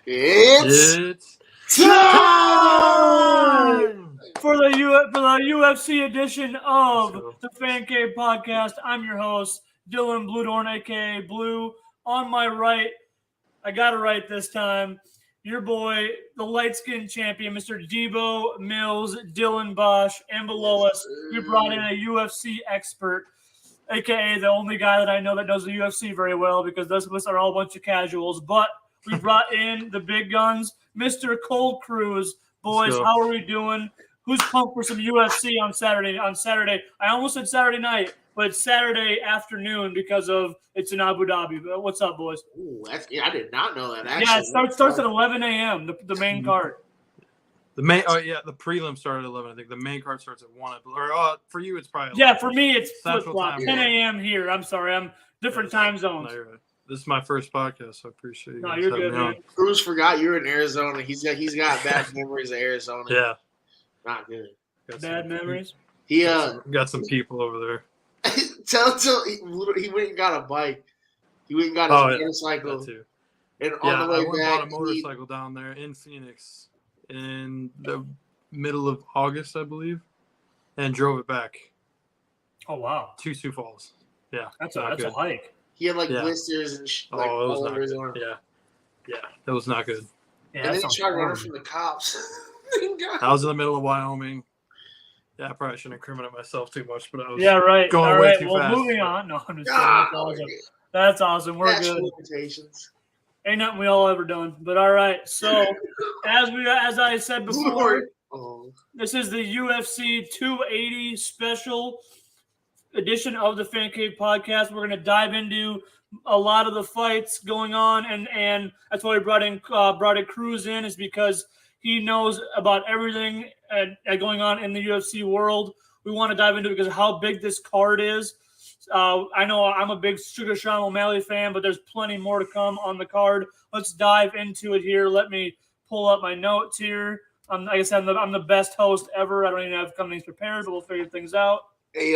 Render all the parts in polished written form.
It's time for the UFC edition of the Fan Cave Podcast. I'm your host, Dylan Bluedorn, aka Blue. On my right, I got it right this time, your boy, the light-skinned champion, Mr. Debo Mills, Dylan Bosch, and below us, we brought in a UFC expert, aka the only guy that I know that knows the UFC very well, because those of us are all a bunch of casuals. But we brought in the big guns, Mr. Cold Cruz. Boys, how are we doing? Who's pumped for some UFC on Saturday? I almost said Saturday night, but it's Saturday afternoon because of it's in Abu Dhabi. What's up, boys? Ooh, I did not know that. Actually, yeah, it starts at 11 a.m. The main card. The prelim started at 11. I think the main card starts at 1. Or for you, it's probably 11. Yeah, for me, it's Central time. 10 a.m. here. I'm sorry, I'm different time zones. No, you're right. This is my first podcast, so I appreciate you. No, you're good, man. Cruz forgot you were in Arizona. He's got bad memories of Arizona. Yeah, not good. Bad memories. He got some people over there. tell he went and got a bike. He went and got his motorcycle. That too. And on the way back, bought a motorcycle down there in Phoenix in the middle of August, I believe, and drove it back. Oh wow! To Sioux Falls. Yeah, that's a hike. He had blisters and it was not good. Yeah, it was not good. Yeah, and then he tried running from the cops. I was in the middle of Wyoming. Yeah, I probably shouldn't incriminate myself too much, but I was going way too fast. Well, moving on. No, I'm just kidding. That's awesome. We're good. Ain't nothing we all ever done. But all right. So as I said before, this is the UFC 280 special edition of the Fan Cave Podcast. We're going to dive into a lot of the fights going on, and that's why we brought in Cruz in, is because he knows about everything going on in the UFC world. We want to dive into it because of how big this card is. I know I'm a big Sugar Sean O'Malley fan, but there's plenty more to come on the card. Let's dive into it here. Let me pull up my notes here. Like I said, I'm the best host ever. I don't even have things prepared, but we'll figure things out. Hey,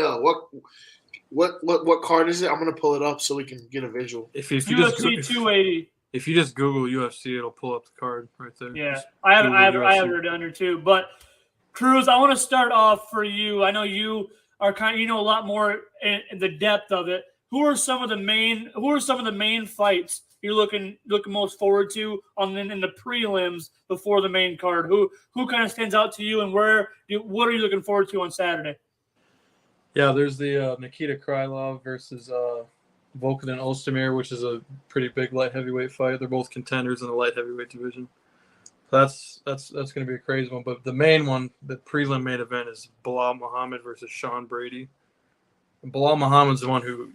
what card is it? I'm gonna pull it up so we can get a visual. If you UFC just 280. If you just Google UFC, it'll pull up the card right there. Yeah, I have it under too. But Cruz, I want to start off for you. I know you are you know a lot more in the depth of it. Who are some of the main fights you're looking most forward to in the prelims before the main card? Who kind of stands out to you, and what are you looking forward to on Saturday? Yeah, there's the Nikita Krylov versus Volkan and Ozdemir, which is a pretty big light heavyweight fight. They're both contenders in the light heavyweight division. That's going to be a crazy one. But the main one, the prelim main event, is Bilal Muhammad versus Sean Brady. And Bilal Muhammad's the one who,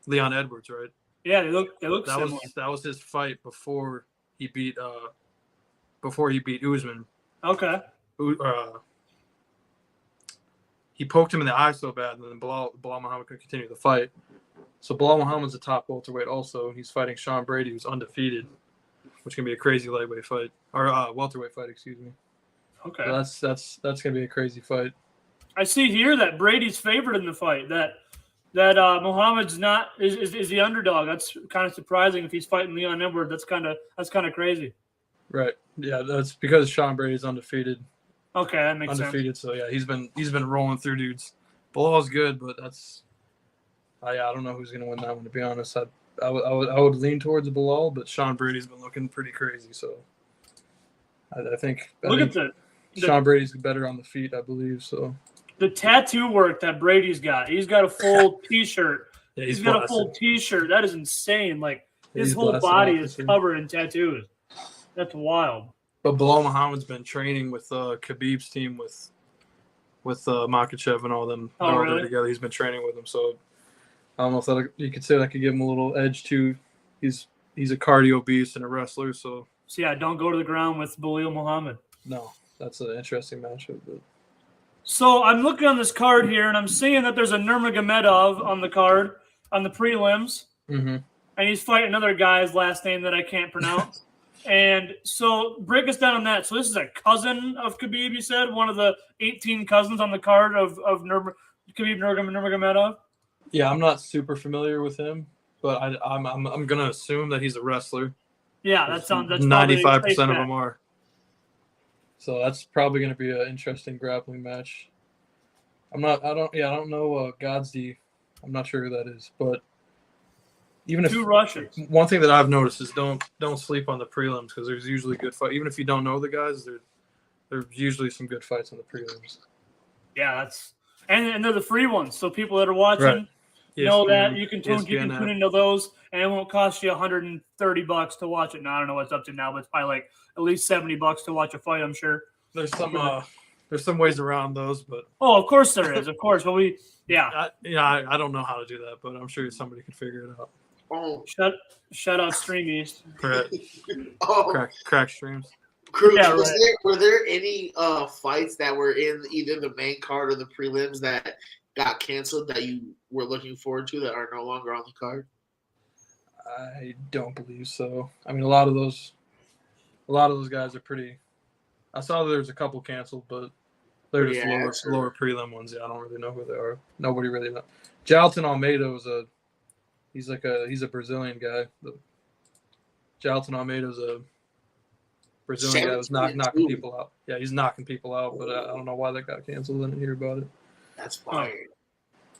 Leon Edwards, right? Yeah, they look similar. That was his fight before he beat Usman. Okay. He poked him in the eye so bad, and then Bilal Muhammad could continue the fight. So Bilal Muhammad's a top welterweight also. He's fighting Sean Brady, who's undefeated, which can be a crazy lightweight fight, or welterweight fight, excuse me. Okay. So that's going to be a crazy fight. I see here that Brady's favored in the fight. That Muhammad's not is the underdog. That's kind of surprising if he's fighting Leon Edwards. That's kind of crazy. Right. Yeah, that's because Sean Brady's undefeated. Okay, that makes sense. Undefeated, so yeah, he's been rolling through dudes. Bilal's good, but I don't know who's gonna win that one, to be honest. I would lean towards Bilal, but Sean Brady's been looking pretty crazy, so I think Sean Brady's better on the feet, I believe. So the tattoo work that Brady's got, he's got a full T-shirt. Yeah, he's got a full T-shirt. That is insane. Like his whole body is covered in tattoos. That's wild. But Bilal Muhammad's been training with Khabib's team with Makhachev and all them. Oh, really? Together. He's been training with them, so I don't know if you could say that could give him a little edge too. He's a cardio beast and a wrestler, so yeah, don't go to the ground with Bilal Muhammad. No, that's an interesting matchup. But so I'm looking on this card here, and I'm seeing that there's a Nurmagomedov on the card on the prelims, and he's fighting another guy's last name that I can't pronounce. And so break us down on that. So this is a cousin of Khabib, you said? One of the 18 cousins on the card of Khabib Nurmagomedov? Yeah, I'm not super familiar with him, but I'm going to assume that he's a wrestler. Yeah, that sounds. That's 95% of them are. So that's probably going to be an interesting grappling match. I don't know Godsey. I'm not sure who that is, but even if two Russians. One thing that I've noticed is don't sleep on the prelims because there's usually good fight. Even if you don't know the guys, there's usually some good fights on the prelims. Yeah, and they're the free ones, so people that are watching. Right. Know that you can tune into those, and it won't cost you $130 to watch it. Now I don't know what's up to now, but it's probably like at least $70 to watch a fight. I'm sure there's some ways around those, but of course there is, of course. But I don't know how to do that, but I'm sure somebody can figure it out. Oh, shout out Stream East. Right. Crack streams. Cruz, were there any fights that were in either the main card or the prelims that got canceled that you were looking forward to that are no longer on the card? I don't believe so. I mean, a lot of those guys are pretty. I saw there was a couple canceled, but they're just lower prelim ones. Yeah, I don't really know who they are. Nobody really knows. Jalton Almeida he's a Brazilian guy. Jalton Almeida's a Brazilian guy who's knocking people out. Yeah, he's knocking people out, but I don't know why that got canceled. I didn't hear about it. That's fire.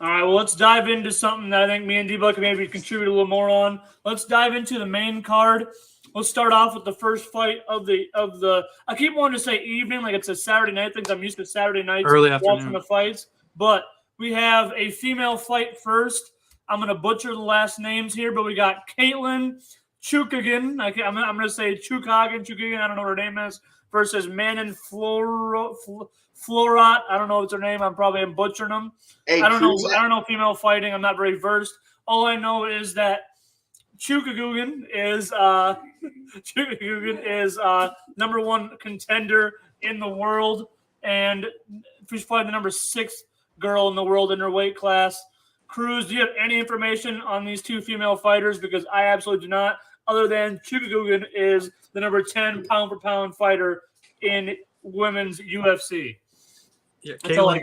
All right, well, let's dive into something that I think me and D-Buck can maybe contribute a little more on. Let's dive into the main card. Let's start off with the first fight of the. I keep wanting to say evening, like it's a Saturday night thing. I'm used to Saturday nights early afternoon watching the fights, but we have a female fight first. I'm gonna butcher the last names here, but we got Caitlin Chukagan. I'm gonna say Chukagan. I don't know what her name is. Versus Manon Florat. I don't know what's her name. I'm probably butchering them. Hey, I don't know female fighting. I'm not very versed. All I know is that Chukagan is number one contender in the world, and she's probably the number 6 girl in the world in her weight class. Cruz, do you have any information on these two female fighters? Because I absolutely do not. Other than Chukagan is the number 10 pound-for-pound fighter in women's UFC. Yeah, Caitlin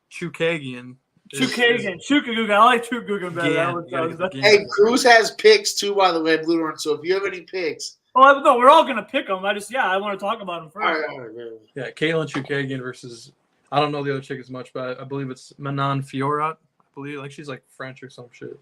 Chukagian. Chukagan. I like Chukagan better. Hey, Cruz has picks too, by the way, Blue Horn. So if you have any picks. Oh, no, we're all going to pick them. I want to talk about them first. All right. Yeah, Caitlin Chukagian versus, I don't know the other chick as much, but I believe it's Manon Fiorat. I believe she's like French or some shit.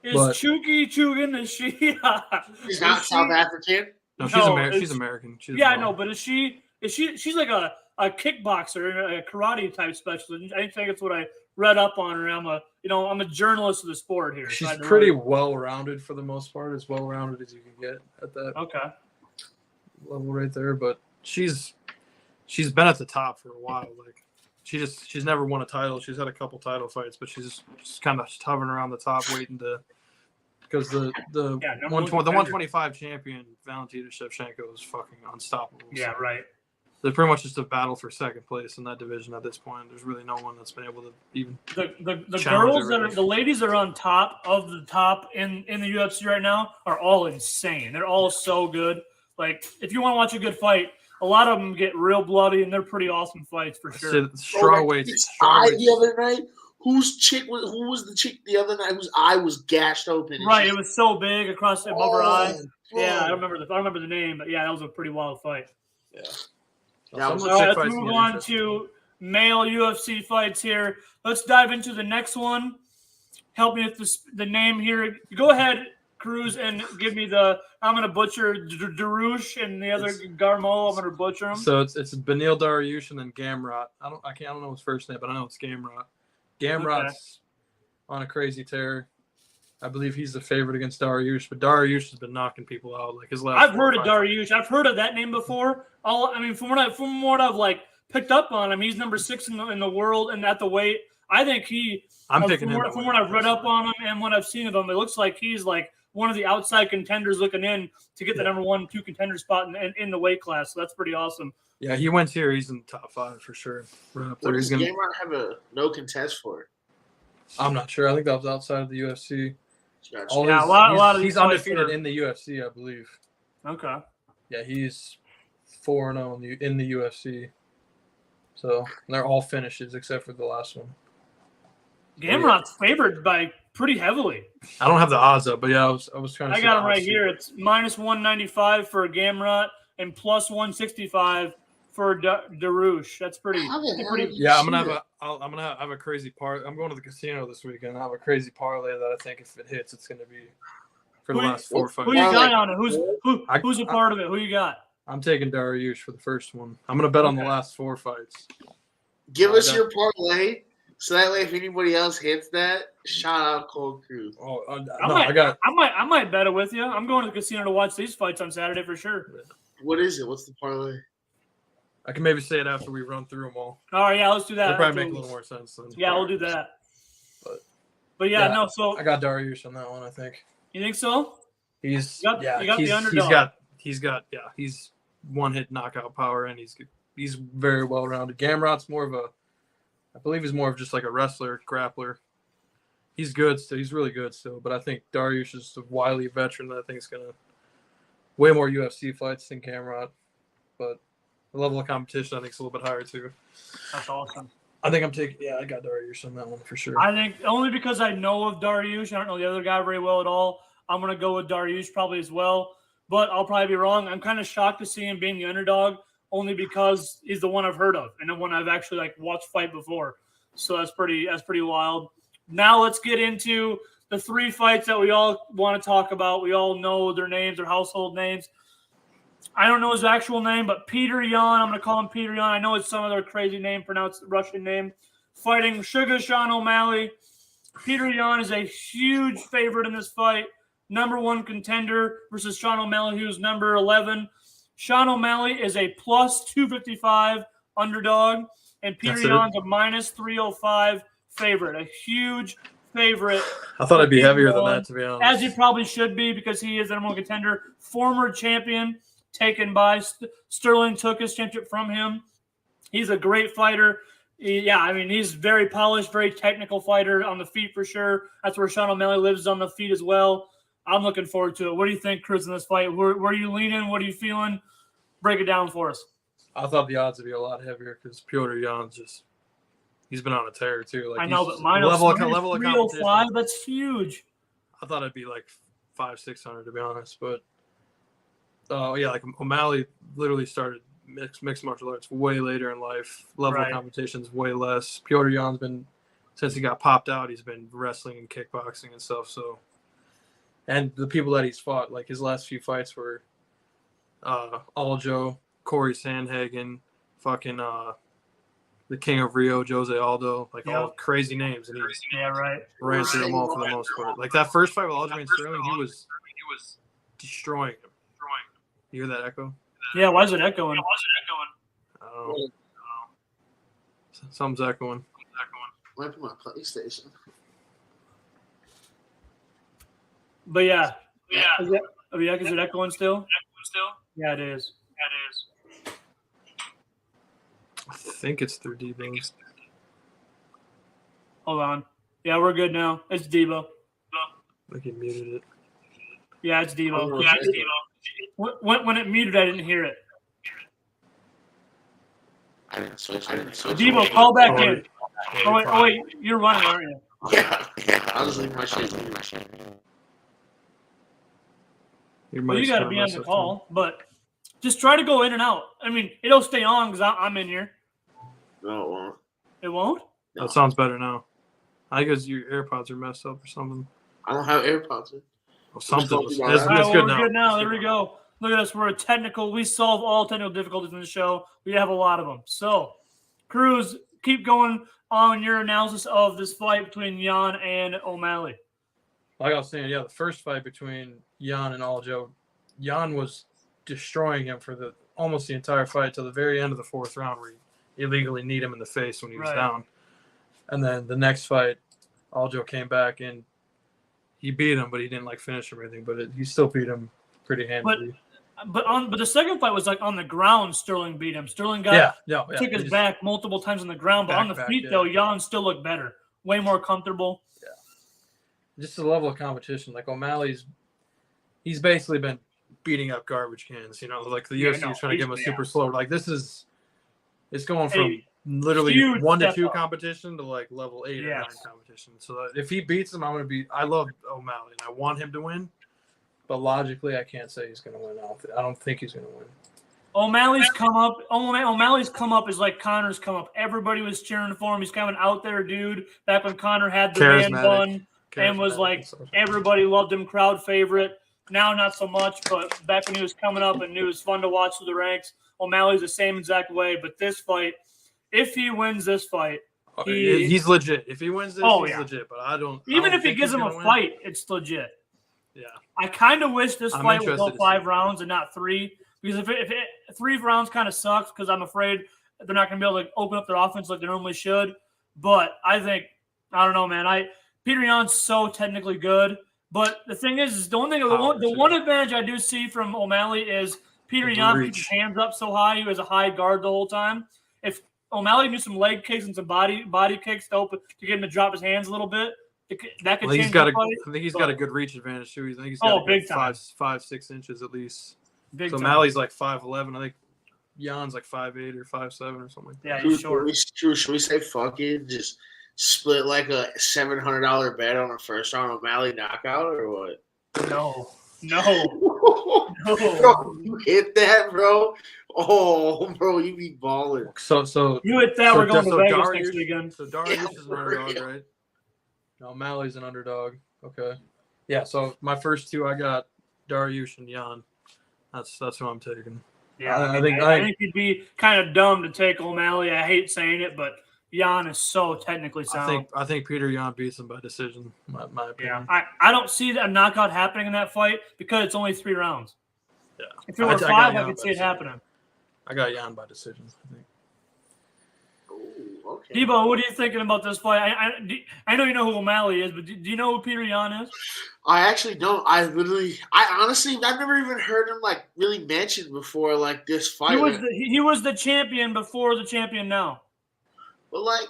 Chukagan, is she? She's not South African? No, she's American. I know, but is she? She's like a kickboxer, a karate type specialist. I think it's what I read up on her. I'm a journalist of the sport here. She's pretty well-rounded for the most part, as well-rounded as you can get at that level right there. But she's been at the top for a while. Like she's never won a title. She's had a couple title fights, but she's kind of hovering around the top, waiting to. Because the 125 champion Valentina Shevchenko is fucking unstoppable. Yeah, right. They're pretty much just a battle for second place in that division at this point. There's really no one that's been able to even. The girls the ladies that are on top of the top in the UFC right now are all insane. They're all so good. Like if you want to watch a good fight, a lot of them get real bloody and they're pretty awesome fights for sure. Strawweights. The other night. Who was the chick the other night whose eye was gashed open? Right, it was so big across the above her eye. Yeah, I remember the name, but yeah, that was a pretty wild fight. Yeah. All right, let's move on to male UFC fights here. Let's dive into the next one. Help me with the name here. Go ahead, Cruz, and give me I'm going to butcher Darush and the other Garmo. I'm going to butcher them. So it's Benil Dariush and then Gamrot. I don't know his first name, but I know it's Gamrot. Gamrot's on a crazy tear. I believe he's the favorite against Dariush, but Dariush has been knocking people out like his last. I've heard of Dariush. I've heard of that name before. From what I've like picked up on him, he's number 6 in the world and at the weight. I think from what I've read up on him and what I've seen of him, it looks like he's like one of the outside contenders looking in to get the number 1, 2 contender spot in the weight class. So that's pretty awesome. Yeah, he went here. He's in the top 5 for sure. Right up there. What does Gamrot have a no contest for? I'm not sure. I think that was outside of the UFC. Gotcha. He's undefeated in the UFC, I believe. Okay. Yeah, he's 4-0 in the UFC. So they're all finishes except for the last one. Gamrot's favored by pretty heavily. I don't have the odds up, but yeah, I was trying to. I got them right here. It's -195 for Gamrot and +165 for Darush. That's pretty. Yeah, I'm gonna have a crazy parlay. I'm going to the casino this weekend. I have a crazy parlay that I think if it hits, it's gonna be for the last 4 or 5. Who you got on it? Who's a part of it? Who you got? I'm taking Dariush for the first one. I'm gonna bet on the last 4 fights. Give us your parlay. So that way, if anybody else hits that, shout out Cold Crew. Oh, I might bet it with you. I'm going to the casino to watch these fights on Saturday for sure. What is it? What's the parlay? I can maybe say it after we run through them all. All right, yeah, let's do that. It'll probably make a little more sense then. Yeah, we'll do that. But yeah, no. So I got Dariush on that one. I think. You think so? He's you got the underdog. He's one-hit knockout power, and he's very well-rounded. Gamrot's more of a. I believe he's more of just like a wrestler, grappler. He's good still. He's really good still. But I think Dariush is a wily veteran that I think is going to way more UFC fights than Gamrot. But the level of competition, I think, is a little bit higher too. That's awesome. I think I got Dariush on that one for sure. I think only because I know of Dariush. I don't know the other guy very well at all. I'm going to go with Dariush probably as well. But I'll probably be wrong. I'm kind of shocked to see him being the underdog, only because he's the one I've heard of and the one I've actually watched fight before. So that's pretty wild. Now let's get into the 3 fights that we all want to talk about. We all know their names, their household names. I don't know his actual name, but Peter Yan. I'm going to call him Peter Yan. I know it's some other crazy name, pronounced Russian name. Fighting Sugar Sean O'Malley. Peter Yan is a huge favorite in this fight. #1 contender versus Sean O'Malley, who's number 11. Sean O'Malley is a +255 underdog, and Peter Yan's a -305 favorite. A huge favorite. I thought I'd be heavier than that, to be honest. As he probably should be, because he is the #1 contender. Former champion, taken by Sterling, took his championship from him. He's a great fighter. He's very polished, very technical fighter on the feet for sure. That's where Sean O'Malley lives, on the feet as well. I'm looking forward to it. What do you think, Cruz, in this fight? Where are you leaning? What are you feeling? Break it down for us. I thought the odds would be a lot heavier because Piotr Jan's he's been on a tear too. I know, but mine level of 305, that's huge. I thought it'd be like 500-600 to be honest, but O'Malley literally started mixed martial arts way later in life. Level of competition's way less. Piotr Jan's been, since he got popped out, he's been wrestling and kickboxing and stuff. So, and the people that he's fought, like his last few fights were Aljo, Corey Sandhagen, fucking the King of Rio, Jose Aldo, all crazy names, and he ran through them all for the most part. Like that first fight with Aljamain Sterling, he was destroying him. You hear that echo? Yeah, why is it echoing? Something's echoing. Might be my PlayStation. But yeah. Is it echoing still? Yeah, it is. I think it's through Debo's. Hold on. Yeah, we're good now. It's Debo. I can muted it. Yeah, it's Debo. Yeah, it's Debo. When it muted, I didn't hear it. I didn't switch. Debo, call back in. Oh wait, you're running, aren't you? Yeah. I'll just leave my shit. You got to be on the call, but just try to go in and out. I mean, it'll stay on because I'm in here. No, it won't. It won't? No. That sounds better now. I guess your AirPods are messed up or something. I don't have AirPods. Well, something. It's good now. There we go. Look at us. We solve all technical difficulties in the show. We have a lot of them. So, Cruz, keep going on your analysis of this fight between Yan and O'Malley. Like I was saying, the first fight between Yan and Aljo, Yan was destroying him for almost the entire fight till the very end of the 4th round, where he illegally kneed him in the face when he was down. And then the next fight, Aljo came back and he beat him, but he didn't finish him or anything. But he still beat him pretty handily. But the second fight was on the ground. Sterling beat him. Sterling took his back multiple times on the ground, but on the feet though, Yan still looked better, way more comfortable. Yeah, just the level of competition. Like O'Malley's, he's basically been beating up garbage cans. The UFC is trying to give him a super slow. Like it's going from literally Huge 1 to step 2 up. competition to like level 8 or 9 Yes. competition. So if he beats him, I'm gonna be. I love O'Malley and I want him to win, but logically, I can't say he's gonna win. I don't think he's gonna win. O'Malley's come up is like Connor's come up. Everybody was cheering for him. He's kind of an out there dude. Back when Connor had the man bun and was like everybody loved him, crowd favorite. Now not so much, but back when he was coming up and it was fun to watch through the ranks, O'Malley's the same exact way. But this fight, if he wins this fight, he's legit. If he wins this, he's legit. But I don't. Even if he gives him a fight, it's legit. Yeah. I kind of wish this fight would go 5 rounds and not 3. Because if 3 rounds kind of sucks, because I'm afraid they're not going to be able to open up their offense like they normally should. But I don't know, man. Peter Yan's so technically good. But the thing is the one advantage I do see from O'Malley is Peter Yan keeps his hands up so high. He has a high guard the whole time. If O'Malley can do some leg kicks and some body kicks to get him to drop his hands a little bit, that could change the fight. I think he's got a good reach advantage too. I think he's got big time. 5-6 inches at least. Big so time. O'Malley's like 5'11". I think Jan's like 5'8" or 5'7" or something like that. Yeah, he's short. Should we say fuck it? Just split like a $700 bet on a first round O'Malley knockout or what? No. Bro, you hit that, bro. Oh, bro, you be balling. So you hit that. We're going to Vegas next weekend. So Darius is an underdog, right? No, O'Malley's an underdog. Okay. Yeah. So my first 2, I got Darius and Jan. That's who I'm taking. Yeah, I think it'd be kind of dumb to take O'Malley. I hate saying it, but Jan is so technically sound. I think Peter Yan beats him by decision. My opinion. Yeah, I don't see a knockout happening in that fight because it's only 3 rounds. Yeah, if it were 5, I could see it happening. I got Yan by decision. I think. Okay. Debo, what are you thinking about this fight? I know you know who O'Malley is, but do you know who Peter Yan is? I actually don't. I've never even heard him like really mentioned before like this fight. He was the champion before the champion now. But like,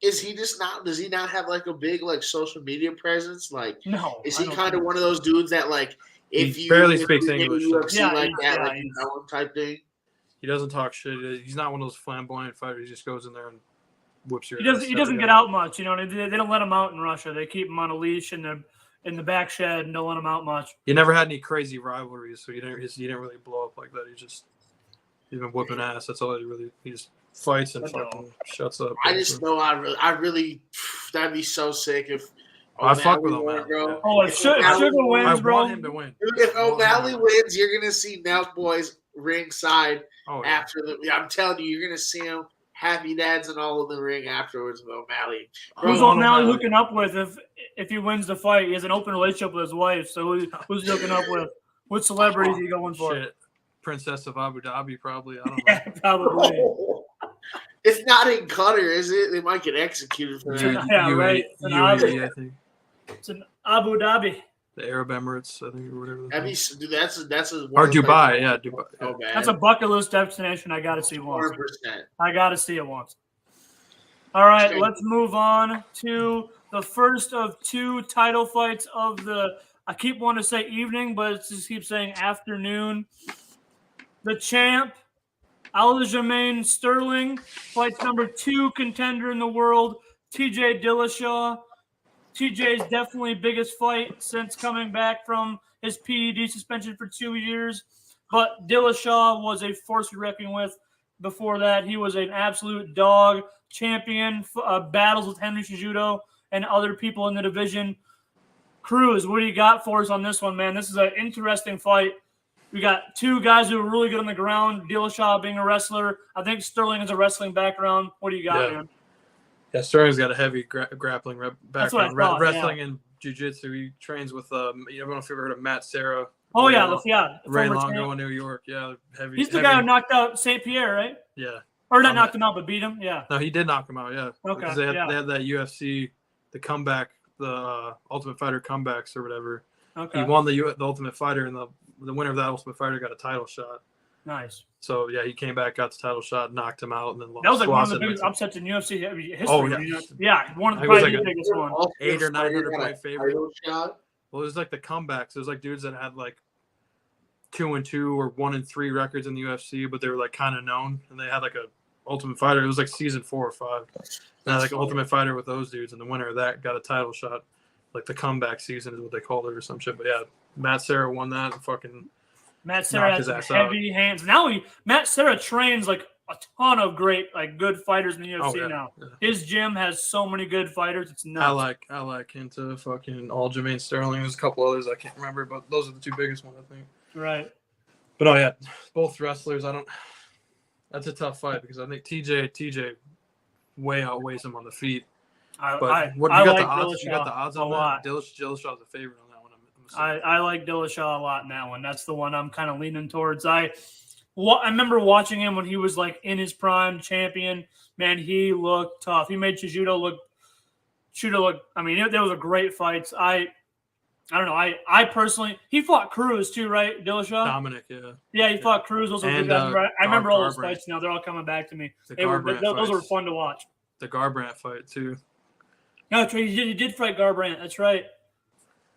is he just not? Does he not have like a big like social media presence? Like, no. Is he kind of one of those dudes that like if he you barely speaks English, type thing? He doesn't talk shit. He's not one of those flamboyant fighters. He just goes in there and whips your. He doesn't get out much. You know, they don't let him out in Russia. They keep him on a leash in the back shed and don't let him out much. He never had any crazy rivalries, so he didn't really blow up like that. He's been whooping ass. That's all he just fights and fucking shuts up. I just know I really that'd be so sick if I fuck with O'Malley, bro. Oh, if Sugar wins, bro. I want him to win. If O'Malley wins, you're gonna see Nelk boys ringside after the. I'm telling you, you're gonna see him happy dads and all in the ring afterwards with O'Malley. Who's O'Malley hooking up with if he wins the fight? He has an open relationship with his wife, so who's he hooking up with? What celebrity is he going for? Shit. Princess of Abu Dhabi, probably. I don't know. Yeah, probably. It's not in Qatar, is it? They might get executed for that. Yeah, right. UAE, I think. It's in Abu Dhabi. The Arab Emirates, I think, or whatever. That's or Dubai, yeah, Dubai. So bad. That's a bucket list destination I got to see once. 100%. I got to see it once. All right, let's move on to the first of 2 title fights of the. I keep wanting to say evening, but it just keeps saying afternoon. The champ, Aljamain Sterling, fights number 2 contender in the world, TJ Dillashaw. TJ's definitely biggest fight since coming back from his PED suspension for 2 years. But Dillashaw was a force to be reckoned with. Before that, he was an absolute dog, champion, battles with Henry Cejudo and other people in the division. Cruz, what do you got for us on this one, man? This is an interesting fight. We got 2 guys who are really good on the ground. Dillashaw being a wrestler. I think Sterling has a wrestling background. What do you got, man? Yeah, Sterling's got a heavy grappling background. Wrestling and jiu-jitsu. He trains with, I don't know if you've ever heard of Matt Serra. Oh, Ray Longo in New York. Yeah, heavy. He's the guy who knocked out St. Pierre, right? Yeah. Or not knocked him out, but beat him? Yeah. No, he did knock him out, yeah. Okay, because they had that UFC, the comeback, the Ultimate Fighter comebacks or whatever. Okay. He won the Ultimate Fighter, and the winner of that Ultimate Fighter got a title shot. Nice. So, yeah, he came back, got the title shot, knocked him out, and then lost. That was like one of the biggest upsets in UFC history. Oh, yeah. Yeah, one of the biggest ones. 800 or 900 point favorite. Shot. Well, it was like the comebacks. It was like dudes that had like 2-2 or 1-3 records in the UFC, but they were like kind of known, and they had like a Ultimate Fighter. It was like season 4 or 5. And like Ultimate Fighter with those dudes, and the winner of that got a title shot. Like the comeback season is what they called it or some shit. But yeah, Matt Serra won that and fucking Matt Serra has heavy hands. Now Matt Serra trains like a ton of great, like good fighters in the UFC now. Yeah. His gym has so many good fighters. It's nuts. I like into fucking Aljamain Sterling. There's a couple others I can't remember, but those are the 2 biggest ones, I think. Right. But oh yeah, both wrestlers. That's a tough fight because I think TJ way outweighs him on the feet. I like Dillashaw. You got the odds on that? Dillashaw's a favorite on that one. I like Dillashaw a lot in that one. That's the one I'm kind of leaning towards. I remember watching him when he was like in his prime, champion. Man, he looked tough. He made Cejudo look. I mean, there was a great fights. I don't know. I personally, he fought Cruz too, right? Dillashaw. Dominic, yeah. Yeah, he fought Cruz. Those were good. I remember all those fights. Now they're all coming back to me. Those were fun to watch. The Garbrandt fight too. No, he did fight Garbrandt. That's right.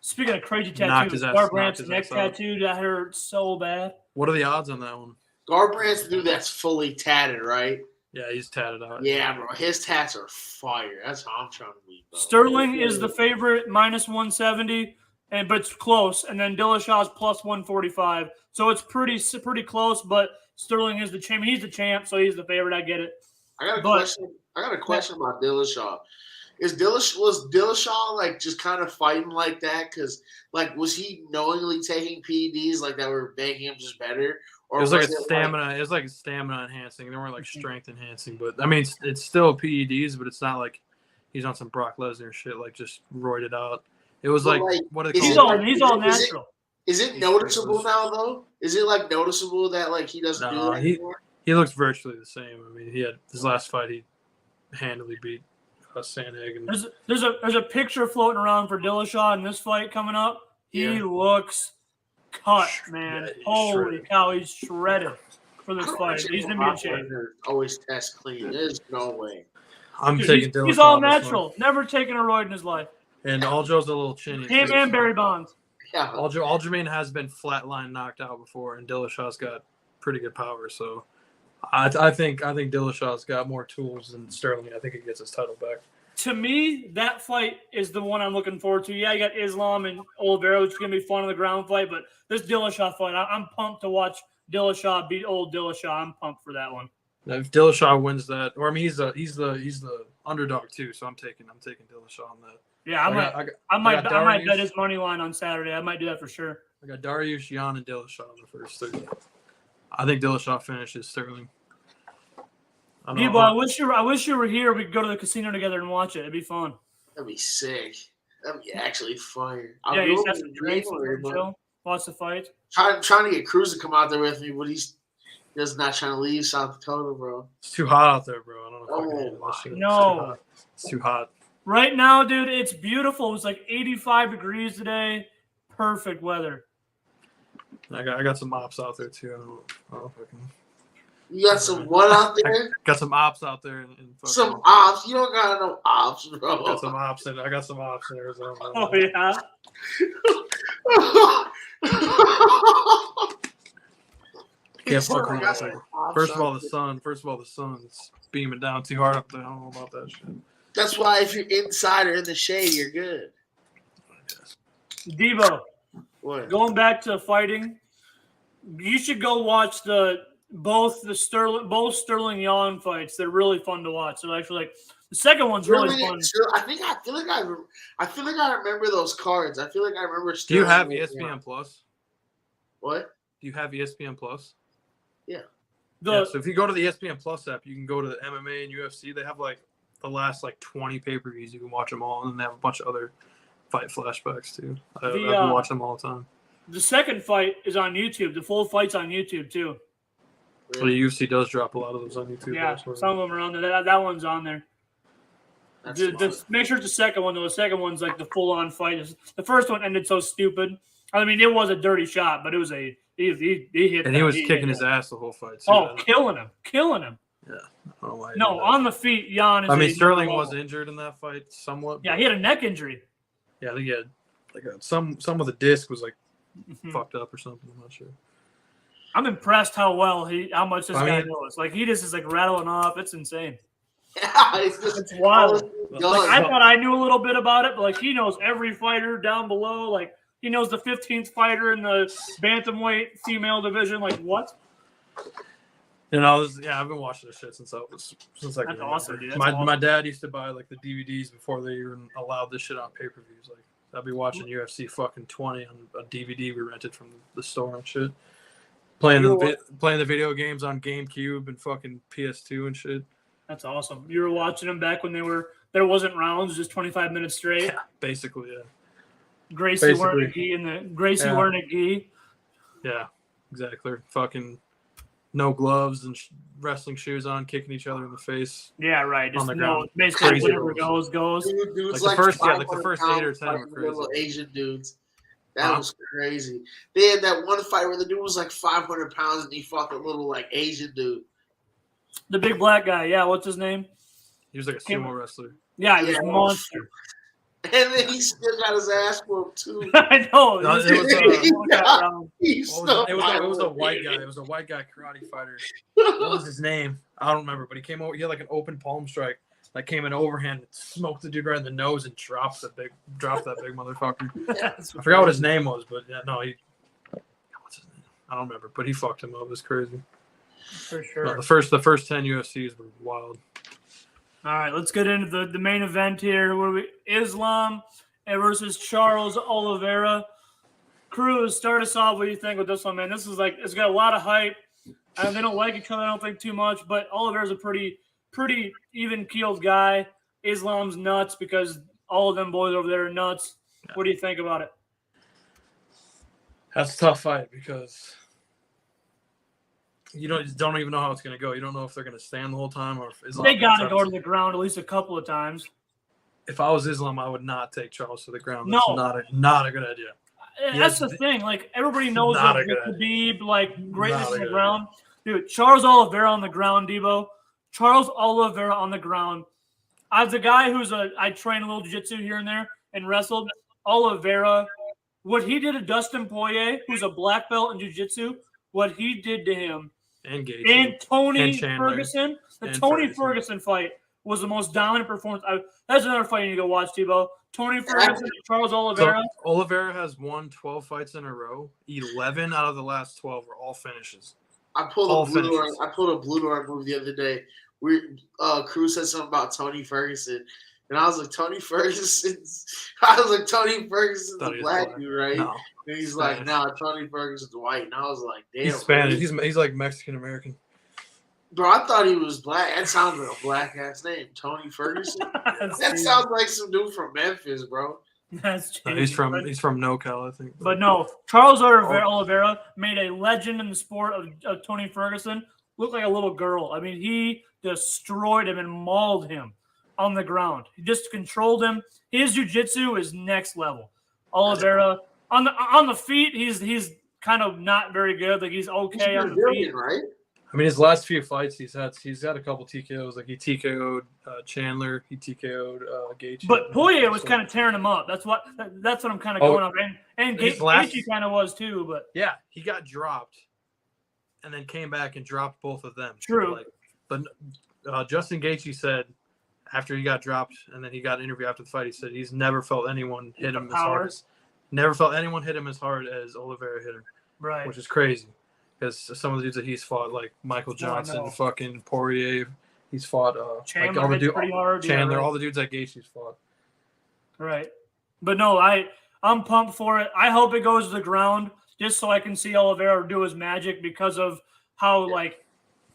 Speaking of crazy tattoos, Garbrandt's neck tattoo that hurt so bad. What are the odds on that one? Garbrandt's the dude that's fully tatted, right? Yeah, he's tatted out. Yeah, bro. His tats are fire. That's how I'm trying to beat, bro. Sterling is the favorite, -170, but it's close. And then Dillashaw's +145. So it's pretty close, but Sterling is the champ. He's the champ, so he's the favorite. I get it. I got a question about Dillashaw. Was Dillashaw like just kind of fighting like that? Because like, was he knowingly taking PEDs like that were making him just better? Or it was like a stamina. It was like a stamina enhancing. They weren't like strength enhancing. But I mean, it's still PEDs, but it's not like he's on some Brock Lesnar shit, like just roided out. It was like what are they called? He's all natural. Is it noticeable now though? Is it like noticeable that like he doesn't do that anymore? He looks virtually the same. I mean, he had his last fight. He handily beat Sandhagen. There's a picture floating around for Dillashaw in this fight coming up. He looks cut, man. Holy cow, he's shredded for this fight. He's gonna be in shape. Always test clean. There's no way. I'm taking Dillashaw. He's all natural. Never taken a roid in his life. And Aljo's a little chinny. Him and Barry Bonds. Yeah. Aljamain has been flatline knocked out before, and Dillashaw's got pretty good power. So I think Dillashaw's got more tools than Sterling. I think he gets his title back. To me, that fight is the one I'm looking forward to. Yeah, you got Islam and Oliveira, which is going to be fun in the ground fight, but this Dillashaw fight, I'm pumped to watch Dillashaw beat old Dillashaw. I'm pumped for that one. Now, if Dillashaw wins that, or I mean, he's the underdog too, so I'm taking Dillashaw on that. Yeah, I might bet his money line on Saturday. I might do that for sure. I got Dariush, Yan, and Dillashaw in the first 3. I think Dillashaw finishes Sterling. People, I wish you were here. We could go to the casino together and watch it. It'd be fun. That'd be sick. That'd be actually fire. Yeah, you just have some drinks and chill, watch the fight. Trying to get Cruz to come out there with me, but he's just not trying to leave South Dakota, bro. It's too hot out there, bro. I don't know if I can that shit. No. It's too hot. Right now, dude, it's beautiful. It's like 85 degrees today. Perfect weather. I got some ops out there too. I don't know if I can. You got some what out there? Got some ops out there. Some ops? You don't got no ops, bro. I got some ops in Arizona. Oh yeah. Can't fuck with that. First of all, the sun's beaming down too hard up there. I don't know about that shit. That's why if you're inside or in the shade, you're good. Devo, what? Going back to fighting, you should go watch both Sterling Yan fights. They're really fun to watch. So actually, like the second one's really fun. I feel like I remember those cards. I feel like I remember. Do you have ESPN Plus? What? Do you have ESPN Plus? Yeah. So if you go to the ESPN Plus app, you can go to the MMA and UFC. They have like the last like 20 pay-per-views. You can watch them all, and then they have a bunch of other fight flashbacks too. I've been watching them all the time. The second fight is on YouTube. The full fight's on YouTube too. Well, the UFC does drop a lot of those on YouTube. Yeah, some of them are on there. That one's on there. Make sure it's the second one, though. The second one's like the full-on fight. The first one ended so stupid. I mean, it was a dirty shot, but it was he hit. And he was kicking his ass the whole fight, too. Oh, killing him. Yeah. I don't know why on the feet, Yan is. I mean, Sterling was injured in that fight somewhat. Yeah, he had a neck injury. Yeah, I think he had like some of the disc was like fucked up or something. I'm not sure. I'm impressed how much this guy knows. Like he just is like rattling off. It's insane. Yeah, it's wild. Like I thought I knew a little bit about it, but like he knows every fighter down below. Like he knows the 15th fighter in the bantamweight female division. Like what? You know, I've been watching this shit since I That's awesome, dude. My dad used to buy like the DVDs before they even allowed this shit on pay-per-views. Like I'd be watching UFC fucking 20 on a DVD we rented from the store and shit. Playing the video games on GameCube and fucking PS2 and shit. That's awesome. You were watching them back when there wasn't rounds, just 25 minutes straight. Yeah, basically, yeah. Gracie wearing a gi wearing a gi. Yeah, exactly. Fucking no gloves and wrestling shoes on, kicking each other in the face. Yeah, right. Just on the ground. Basically, whatever goes. Dudes like the first 8 or 10 were crazy. Little Asian dudes. That was crazy. They had that one fight where the dude was like 500 pounds and he fought the little like Asian dude. The big black guy. Yeah, what's his name? He was like a sumo wrestler. Yeah, he was a monster. And then he still got his ass whooped too. I know. It was a white guy. It was a white guy karate fighter. What was his name? I don't remember. But he came over. He had like an open palm strike. Like came in overhand, smoked the dude right in the nose, and dropped that big motherfucker. I forgot what his name was, but yeah, no, what's his name? I don't remember. But he fucked him up. It was crazy. For sure. No, the first 10 UFCs were wild. All right, let's get into the main event here. Where Islam versus Charles Oliveira. Cruz, start us off. What do you think with this one, man? This is like it's got a lot of hype, and they don't like each other. I don't think too much, but Oliveira's a pretty even-keeled guy. Islam's nuts because all of them boys over there are nuts. Yeah. What do you think about it? That's a tough fight because you don't even know how it's going to go. You don't know if they're going to stand the whole time or if Islam. They got to go to the ground at least a couple of times. If I was Islam, I would not take Charles to the ground. That's not a good idea. That's the thing. Like everybody knows that Khabib, like greatness on the ground. Dude, Charles Oliveira on the ground, Debo. Charles Oliveira on the ground. As a guy I train a little jiu-jitsu here and there and wrestled. Oliveira, what he did to Dustin Poirier, who's a black belt in jiu-jitsu, what he did to him. And Gaethje. And Tony Ferguson. The Tony Ferguson fight was the most dominant performance. That's another fight you need to go watch, Tebow. Tony Ferguson, Charles Oliveira. So Oliveira has won 12 fights in a row. 11 out of the last 12 were all finishes. I pulled a blue door move the other day. Cruz said something about Tony Ferguson. And I was like, Tony Ferguson's a black dude, right? No. And he's like, no, Tony Ferguson's white. And I was like, damn. He's Spanish. He's like Mexican American. Bro, I thought he was black. That sounds like a black ass name, Tony Ferguson. That sounds like some dude from Memphis, bro. That's no, he's from NoCal, I think. But no, Charles Oliveira made a legend in the sport of Tony Ferguson. Looked like a little girl. I mean, he destroyed him and mauled him on the ground. He just controlled him. His jiu-jitsu is next level. Oliveira on the feet, he's kind of not very good. Like he's okay on the feet, right? I mean, his last few fights, he's had a couple TKOs. Like he TKO'd Chandler, he TKO'd Gaethje. But Poirier was kind of tearing him up. That's what I'm kind of going off. And Gaethje kind of was too. But yeah, he got dropped, and then came back and dropped both of them. True. But Justin Gaethje said after he got dropped, and then he got an interview after the fight. He said he's never felt anyone hit him as hard as Oliveira hit him. Right. Which is crazy. Because some of the dudes that he's fought, like Michael Johnson, fucking Poirier, he's fought Chandler, like all the dudes, pretty hard. Chandler, all the dudes that Gaethje's fought. Right, but no, I'm pumped for it. I hope it goes to the ground just so I can see Oliveira do his magic because of how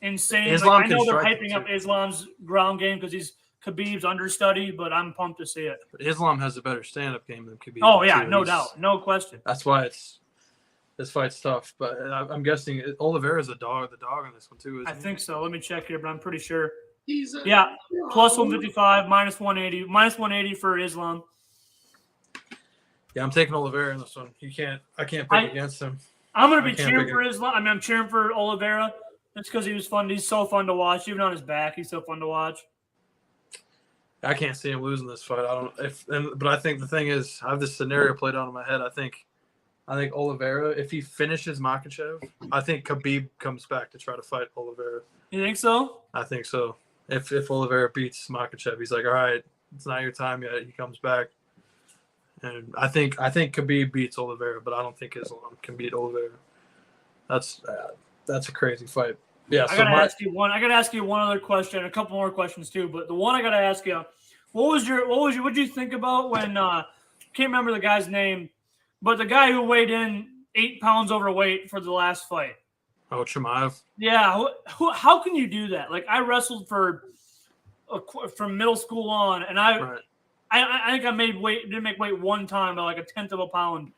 insane. I know they're hyping up Islam's ground game because Khabib's understudy, but I'm pumped to see it. But Islam has a better stand-up game than Khabib. Oh yeah, no doubt, no question. That's why this fight's tough, but I'm guessing Oliveira's the dog on this one too. I think so. Let me check here, but I'm pretty sure. Yeah, plus 155, minus 180 for Islam. Yeah, I'm taking Oliveira in this one. I can't pick against him. I'm gonna be cheering for Islam. I mean, I'm cheering for Oliveira. That's because he was fun. He's so fun to watch, even on his back. He's so fun to watch. I can't see him losing this fight. But I think the thing is, I have this scenario played out in my head. I think I think Oliveira, if he finishes Makhachev, I think Khabib comes back to try to fight Oliveira. You think so? I think so. If Oliveira beats Makhachev, he's like, all right, it's not your time yet. He comes back. And I think Khabib beats Oliveira, but I don't think Islam can beat Oliveira. That's a crazy fight. Yeah, I gotta ask you one other question, a couple more questions too. But the one I gotta ask you, what did you think about when can't remember the guy's name, but the guy who weighed in 8 pounds overweight for the last fight? Oh, Chimaev. Yeah, how can you do that? Like I wrestled from middle school on, and I think I didn't make weight one time by like 1/10 of a pound.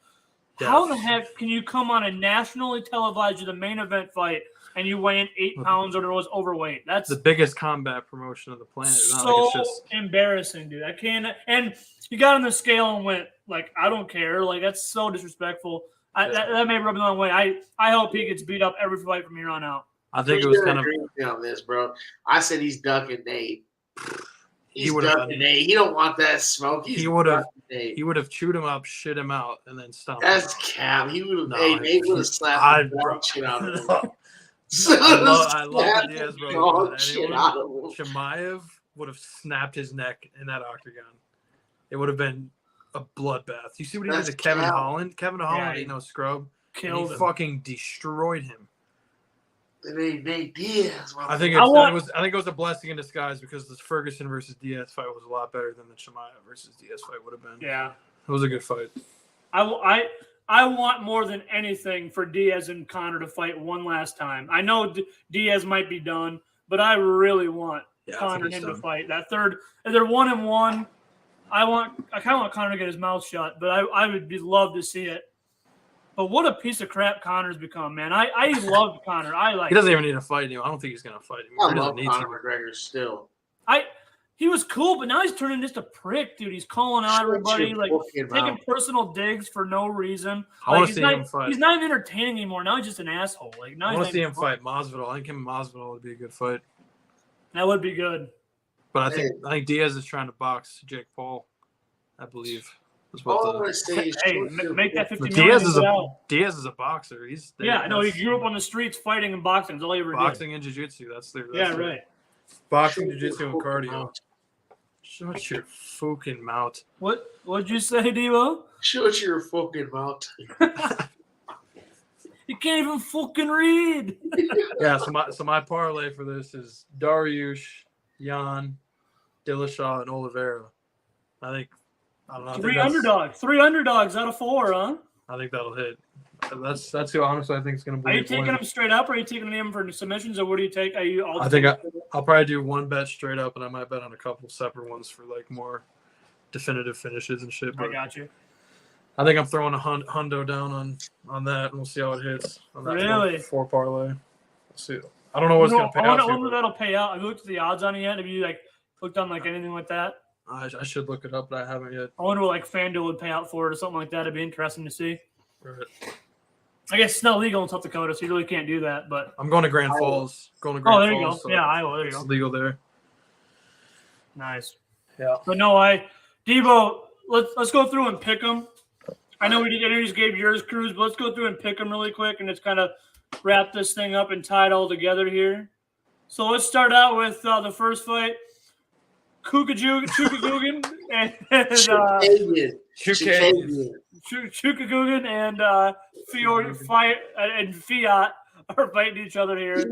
Yeah. How the heck can you come on a nationally televised the main event fight and you weigh in 8 pounds or was overweight? That's the biggest combat promotion of the planet. So embarrassing, dude. I can't. And you got on the scale and went like, I don't care. Like that's so disrespectful. That may rub me the wrong way. I hope he gets beat up every fight from here on out. I think it was kind of on this, bro. I said he's ducking Nate. He's ducking Nate. He don't want that smoke. He would have chewed him up, shit him out, and then stomped. That's cap. He would have. Nate would have slapped the shit out of him. I love the Diaz brother. Chimaev would have snapped his neck in that octagon. It would have been a bloodbath. You see what he did to Kevin Holland? Kevin Holland ain't no scrub. Killed him. Fucking destroyed him. It ain't Nate Diaz. I think it was a blessing in disguise because this Ferguson versus Diaz fight was a lot better than the Chimaev versus Diaz fight would have been. Yeah, it was a good fight. I want more than anything for Diaz and Conor to fight one last time. I know Diaz might be done, but I really want Conor and him to fight that third. If they're 1-1, I kind of want Conor to get his mouth shut, but I would love to see it. But what a piece of crap Conor's become, man. I love Conor. He doesn't even need to fight anymore. I don't think he's going to fight anymore. I love Conor McGregor still. He was cool, but now he's turning just a prick, dude. He's calling out everybody, like taking personal digs for no reason. I want to see him fight. He's not even entertaining anymore. Now he's just an asshole. Like now I want to see him fight Masvidal. I think him and Masvidal would be a good fight. That would be good. But I think Diaz is trying to box Jake Paul. I believe. Make that 50 Diaz is a boxer. He grew up on the streets fighting and boxing. That's all he ever did. Boxing and jiu-jitsu. Right. Boxing, jiu-jitsu, and cardio. Shut your fucking mouth. What'd you say, Devo? Shut your fucking mouth. You can't even fucking read. Yeah, so my parlay for this is Dariush, Jan, Dillashaw, and Oliveira. I don't know. Three underdogs out of 4, huh? I think that'll hit. That's who honestly I think is going to be. Are you taking them straight up, or are you taking them for submissions, or what do you take? I think I'll probably do one bet straight up, and I might bet on a couple separate ones for like more definitive finishes and shit. But I got you. I think I'm throwing a hundo down on that, and we'll see how it hits. On that really? 4 parlay. We'll see. I don't know what's going to pay out. I wonder that'll pay out. Have you looked at the odds on it yet? Have you looked on anything like that? I should look it up, but I haven't yet. I wonder what FanDuel would pay out for it or something like that. It'd be interesting to see. Right. I guess it's not legal in South Dakota, so you really can't do that. But I'm going to Grand Falls. There you go. So yeah, Iowa. There you go. It's legal there. Nice. Yeah. But no, Devo, let's go through and pick them. I know we just gave yours, Cruz, but let's go through and pick them really quick and just kind of wrap this thing up and tie it all together here. So let's start out with the first fight. Chukagugan and Chukagugan and Fiat are fighting each other here.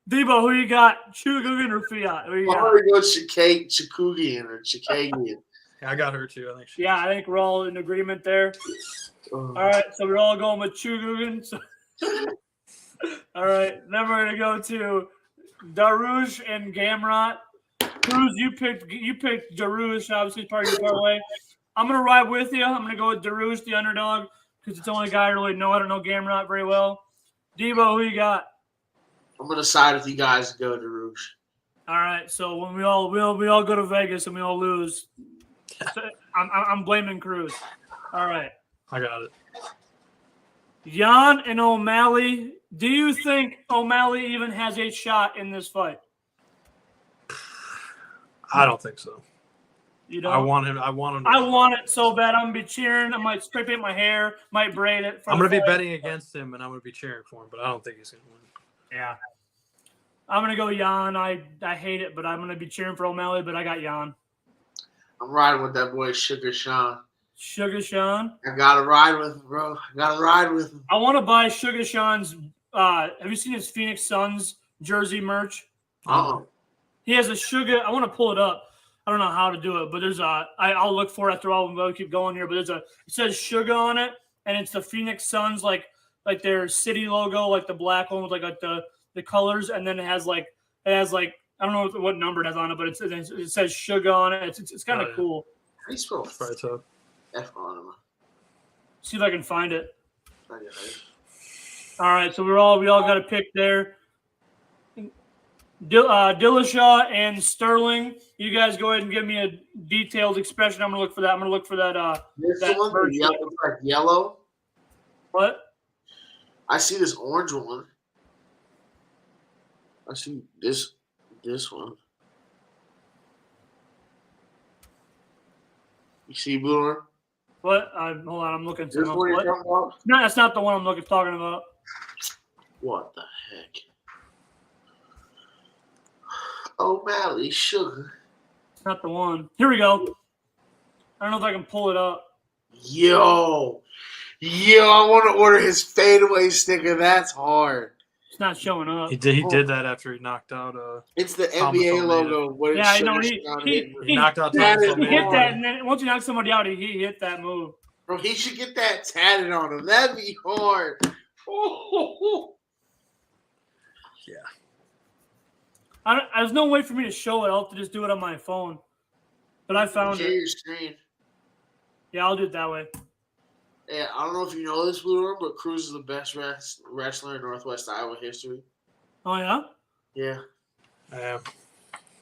Debo, who you got? Chukagugan or Fiat? Who you got? I'm gonna go Chukagugan or Chukagian. Yeah, I got her too. I think we're all in agreement there. All right, so we're all going with Chukagugan. So all right, then we're gonna go to Darush and Gamrot. Cruz, you picked Darush, obviously part of your parlay. I'm gonna ride with you. I'm gonna go with Darush, the underdog, because it's the only guy I really know. I don't know Gamrot very well. Debo, who you got? I'm gonna side with you guys and go Darush. All right, so when we all go to Vegas and we all lose, I'm blaming Cruz. All right, I got it. Jan and O'Malley. Do you think O'Malley even has a shot in this fight? I don't think so. You know, I want him. I want him. I want it so bad. I'm gonna be cheering. I might spray paint my hair. Might braid it. I'm gonna be betting against him, and I'm gonna be cheering for him. But I don't think he's gonna win. Yeah. I'm gonna go Jan. I hate it, but I'm gonna be cheering for O'Malley. But I got Jan. I'm riding with that boy Sugar Sean. Sugar Sean. I gotta ride with him, bro. I gotta ride with him. I want to buy Sugar Sean's. Have you seen his Phoenix Suns jersey merch? He has a Sugar. I want to pull it up. I don't know how to do it, but there's a. I'll look for it after all. We'll keep going here, but there's a. It says Sugar on it, and it's the Phoenix Suns, like their city logo, like the black one with like the colors, and then it has like I don't know what number it has on it, but it says Sugar on it. It's kind of cool. How do you spell F on him? See if I can find it. All right, so we all got a pick there. Dillashaw and Sterling. You guys go ahead and give me a detailed expression. I'm gonna look for that. I'm gonna look for that. This one, like yellow. What? I see this orange one. I see this one. You see blue one? What? Hold on, I'm looking. This one you're talking about? No, that's not the one I'm talking about. What the heck? O'Malley Sugar. It's not the one. Here we go. I don't know if I can pull it up. Yo, I want to order his fadeaway sticker. That's hard. It's not showing up. He did that after he knocked out. It's the NBA logo. Yeah, I know. He knocked out. He hit that, and then once you knock somebody out, he hit that move. Bro, he should get that tatted on him. That'd be hard. Oh. Yeah. There's no way for me to show it. I'll have to just do it on my phone. But I found it. Your screen. Yeah, I'll do it that way. Yeah, I don't know if you know this, Blue Room, but Cruz is the best wrestler in Northwest Iowa history. Oh, yeah? Yeah.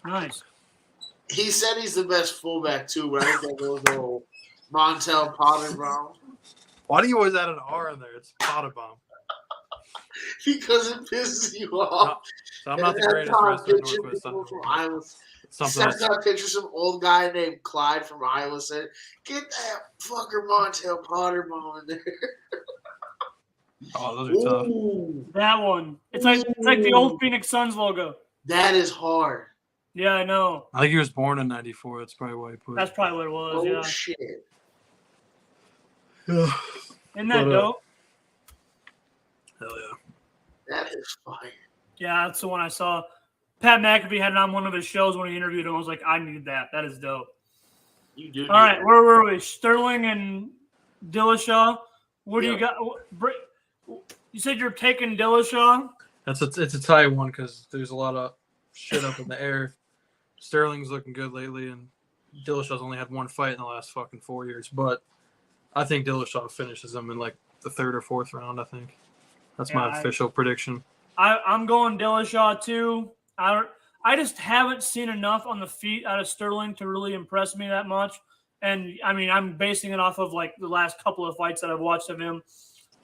Nice. He said he's the best fullback, too, but I think that goes to old Montel Potterbomb. Why do you always add an R in there? It's Potterbomb. Because it pisses you off. No, so I'm not the greatest wrestler in Northwest Iowa. Sent out pictures of some old guy named Clyde from Iowa said, "Get that fucker Montel Potterbomb in there." Oh, those are tough. That one. It's like the old Phoenix Suns logo. That is hard. Yeah, I know. I think he was born in '94. That's probably why he put it. That's probably what it was. Oh, yeah. shit. Isn't that dope? Hell yeah. That is fire. Yeah, that's the one I saw. Pat McAfee had it on one of his shows when he interviewed him. I was like, I need that. That is dope. You do. All right, where were we? Sterling and Dillashaw. What do you got? You said you're taking Dillashaw? It's a tight one because there's a lot of shit up in the air. Sterling's looking good lately, and Dillashaw's only had one fight in the last fucking 4 years. But I think Dillashaw finishes him in like the third or fourth round, I think. That's my official prediction. I'm going Dillashaw too. I just haven't seen enough on the feet out of Sterling to really impress me that much. And, I mean, I'm basing it off of, like, the last couple of fights that I've watched of him.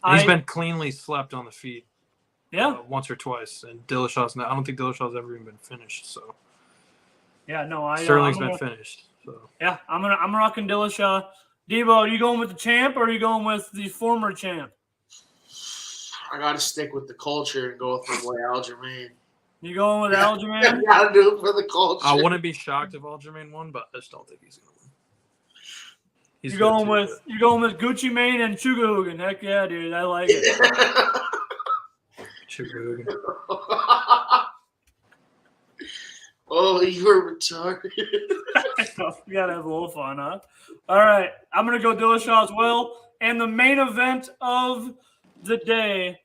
He's been cleanly slept on the feet. Yeah. Once or twice. And Dillashaw's not – I don't think Dillashaw's ever even been finished, so. Yeah, no. Sterling's been finished, so. Yeah, I'm rocking Dillashaw. Debo, are you going with the champ or are you going with the former champ? I got to stick with the culture and go with my boy Aljamain. You going with Aljamain? I got to do it for the culture. I wouldn't be shocked if Aljamain won, but I just don't think he's going to win. You're going with Gucci Mane and Chugahugan. Heck yeah, dude. I like it. Chugahugan. Oh, you were retarded. You got to have a little fun, huh? All right. I'm going to go Dillashaw as well. And the main event of the day,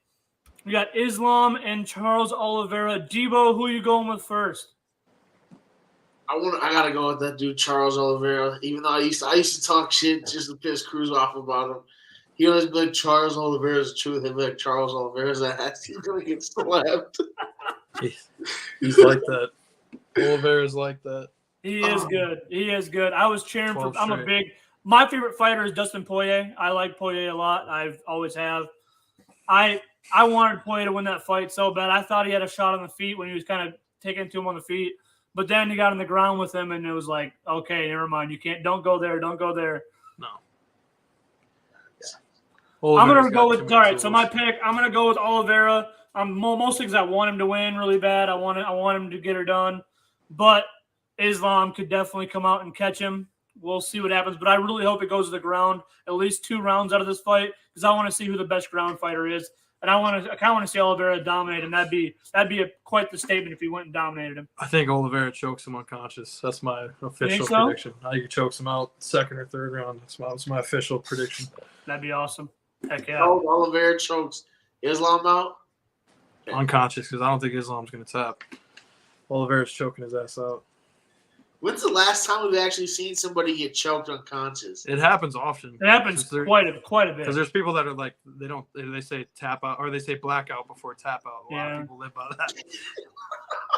we got Islam and Charles Oliveira. Debo, who are you going with first? I gotta go with that dude Charles Oliveira. Even though I used to talk shit just to piss Cruz off about him. He always be like Charles Oliveira's the truth. He'd be like Charles Oliveira's ass. He's gonna get slapped. He's like that. Oliveira's like that. He is good. He is good. I was cheering for. My favorite fighter is Dustin Poirier. I like Poirier a lot. I've always have. I wanted Poirier to win that fight so bad. I thought he had a shot on the feet when he was kind of taking to him on the feet. But then he got on the ground with him, and it was like, okay, never mind. You can't. Don't go there. Don't go there. No. I'm gonna go with all right. So my pick, I'm gonna go with Oliveira. Mostly because I want him to win really bad. I want him to get her done. But Islam could definitely come out and catch him. We'll see what happens. But I really hope it goes to the ground. At least 2 rounds out of this fight because I want to see who the best ground fighter is. And I kind of want to see Oliveira dominate him. That'd be quite the statement if he went and dominated him. I think Oliveira chokes him unconscious. That's my official prediction. I think he chokes him out 2nd or 3rd round. That's my official prediction. That'd be awesome. Heck yeah. Oh, Oliveira chokes Islam out? Unconscious because I don't think Islam's going to tap. Oliveira's choking his ass out. When's the last time we've actually seen somebody get choked unconscious? It happens often. It happens quite a bit. Because there's people that are like they say tap out or they say blackout before tap out. A lot of people live by that.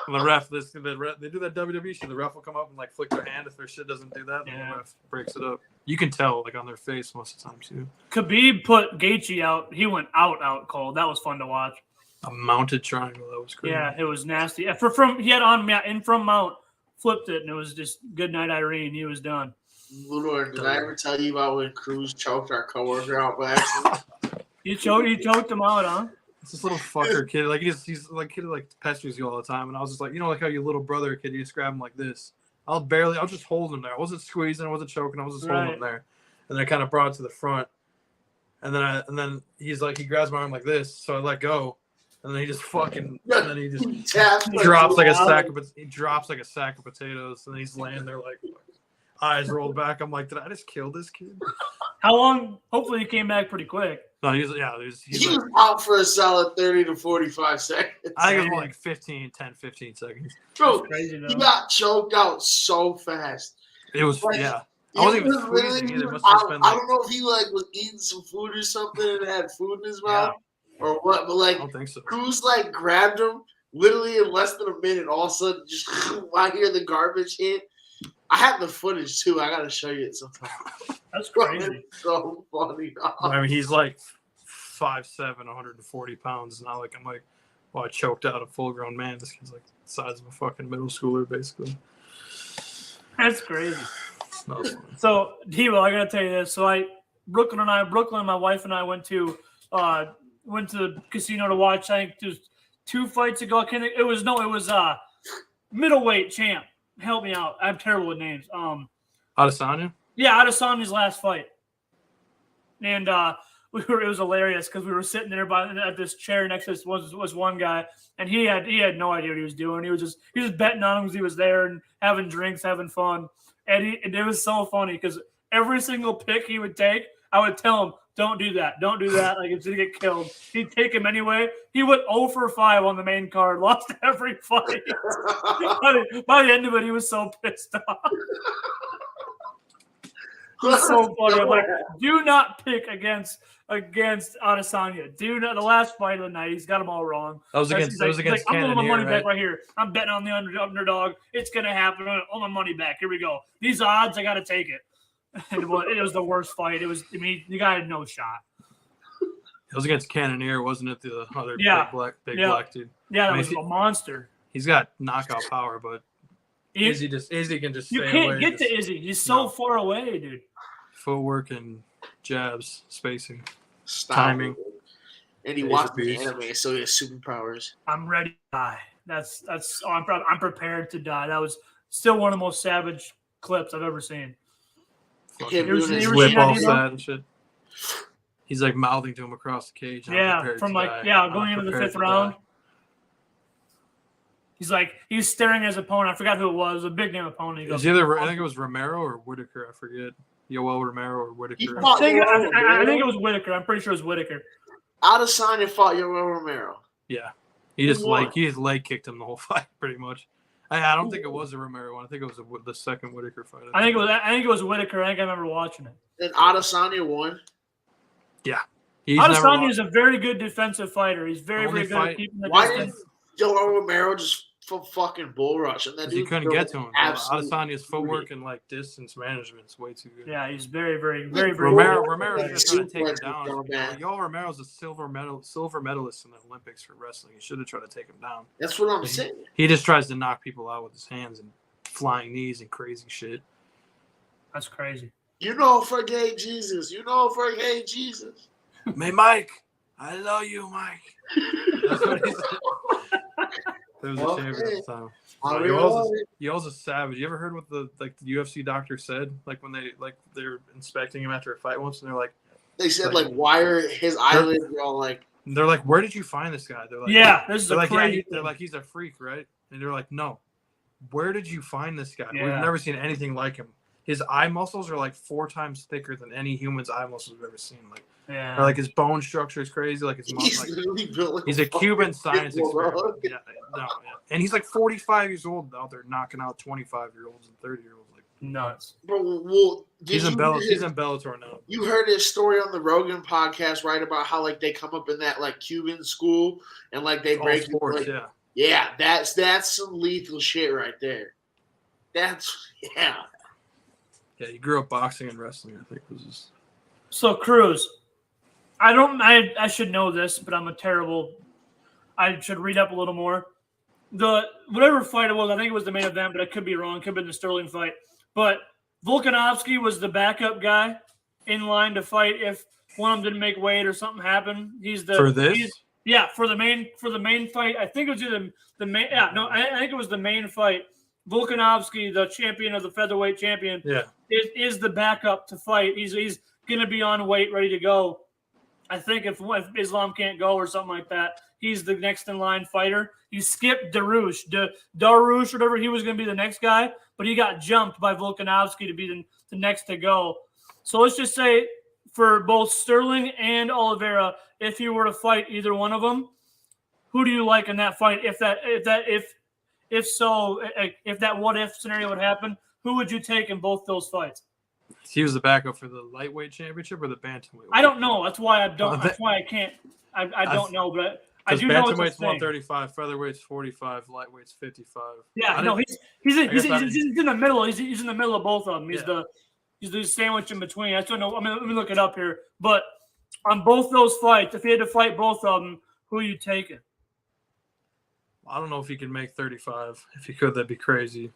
And the ref, they do that WWE shit. The ref will come up and like flick their hand if their shit doesn't do that. Then the ref breaks it up. You can tell like on their face most of the time too. Khabib put Gaethje out. He went out cold. That was fun to watch. A mounted triangle. That was crazy. Yeah, it was nasty. He had on in from mount, flipped it, and it was just good night, Irene. He was done. Ludor, did I ever tell you about when Cruz choked our coworker out by accident? He choked him out, huh? It's this little fucker kid. Like he's like kid like pesters you all the time, and I was just like, like how your little brother kid, you just grab him like this. I'll just hold him there. I wasn't squeezing, I wasn't choking, I was just holding him there. And then I kind of brought it to the front, and then he's like he grabs my arm like this, so I let go. And then he just drops like a sack of potatoes, and he's laying there like eyes rolled back. I'm like, did I just kill this kid? How long? Hopefully he came back pretty quick. No, he was out for a solid 30 to 45 seconds. I think it was like 15 seconds. Bro, crazy, he got choked out so fast. It was I wasn't even squeezing either. I don't know if he like was eating some food or something and had food in his mouth. Yeah. Or what? But like, I don't think so. Cruz like grabbed him literally in less than a minute. All of a sudden, just I hear the garbage hit. I have the footage too. I gotta show you it sometime. That's crazy. It's so funny. I mean, he's like 5'7", 140 pounds. It's not like I'm like, I choked out a full-grown man. This kid's like the size of a fucking middle schooler, basically. That's crazy. So, Devo, I gotta tell you this. So, Brooklyn, my wife and I went to the casino to watch. I think just 2 fights ago. It was middleweight champ. Help me out. I'm terrible with names. Adesanya? Yeah, Adesanya's last fight. And it was hilarious because we were sitting there at this chair next to us was one guy, and he had no idea what he was doing. He was just betting on him because he was there and having drinks, having fun. And it was so funny because every single pick he would take, I would tell him, don't do that. Don't do that. Like, it's going to get killed. He'd take him anyway. He went 0 for 5 on the main card, lost every fight. By the end of it, he was so pissed off. It was so funny. I'm like, do not pick against Adesanya. Do not. The last fight of the night, he's got them all wrong. That was against I'm putting my money back right here. I'm betting on the underdog. It's going to happen. All my money back. Here we go. These odds, I got to take it. It was the worst fight. It was. I mean, the guy had no shot. It was against Cannonier, wasn't it? The other big black dude. Yeah, that was a monster. He's got knockout power, but Izzy can just. You can't get to Izzy. He's so far away, dude. Footwork and jabs, spacing, timing, and he watched the anime, so he has superpowers. I'm ready to die. I'm prepared to die. That was still one of the most savage clips I've ever seen. Whip all sad and shit. He's like mouthing to him across the cage. Going into the 5th round. He's staring at his opponent. I forgot who it was. It was a big name opponent. He goes, I think it was Romero or Whitaker. I forget. Yoel Romero or Whitaker. I think it was Whitaker. I'm pretty sure it was Whitaker. Adesanya fought Yoel Romero. Yeah, he just leg kicked him the whole fight, pretty much. I don't think it was a Romero one. I think it was the second Whitaker fight. I think it was Whitaker. I think I remember watching it. And Adesanya won. Yeah, Adesanya is a very good defensive fighter. He's very good at keeping the distance. Did Yoel Romero just fucking bull rush, and that You dude couldn't get to him. Absolutely. Adesanya's footwork and like distance management is way too good. Yeah, he's very, very, very, very. Romero's just trying to take him down. Romero's a silver medalist in the Olympics for wrestling. He should have tried to take him down. That's what I'm saying. He just tries to knock people out with his hands and flying knees and crazy shit. That's crazy. Forgave Jesus. Forgave Jesus. Hey, Mike, I love you, Mike. That's what he said. There was a champion at the time. Yoel's a savage. You ever heard what the UFC doctor said? Like when they're inspecting him after a fight once, and they're like, they said why are his eyelids all like? They're like, where did you find this guy? They're like, yeah, this is a crazy. They're like, he's a freak, right? And they're like, no, where did you find this guy? Yeah. We've never seen anything like him. His eye muscles are like 4 times thicker than any human's eye muscles we've ever seen. Yeah. Or like his bone structure is crazy. Like his mom, he's a Cuban science experiment. Yeah, and he's like 45 years old out there knocking out 25-year-olds and 30-year-olds. Like nuts. Bro, well, he's in Bellator now. You heard his story on the Rogan podcast, right? About how they come up in that Cuban school and they break sports, yeah. That's some lethal shit right there. Yeah, he grew up boxing and wrestling, I think was his. So Cruz, I should know this, but I should read up a little more. Whatever fight it was, I think it was the main event, but I could be wrong. Could have been the Sterling fight. But Volkanovski was the backup guy in line to fight if one of them didn't make weight or something happened. For the main fight. I think it was either the main. Yeah, no, I think it was the main fight. Volkanovski, the champion of the featherweight champion, is the backup to fight. He's gonna be on weight, ready to go. I think if Islam can't go or something like that, he's the next in line fighter. He skipped Darush, whatever. He was going to be the next guy, but he got jumped by Volkanovski to be the next to go. So let's just say for both Sterling and Oliveira, if you were to fight either one of them, who do you like in that fight? If that what if scenario would happen, who would you take in both those fights? He was the backup for the lightweight championship or the bantamweight? I don't know. That's why I don't. That's why I can't. I don't know, but I do know it's bantamweight's 135, featherweight's 45, lightweight's 55. Yeah, no, he's in the middle. He's in the middle of both of them. He's the sandwich in between. I don't know. Let me look it up here. But on both those fights, if you had to fight both of them, who are you taking? I don't know if he can make 35. If he could, that'd be crazy.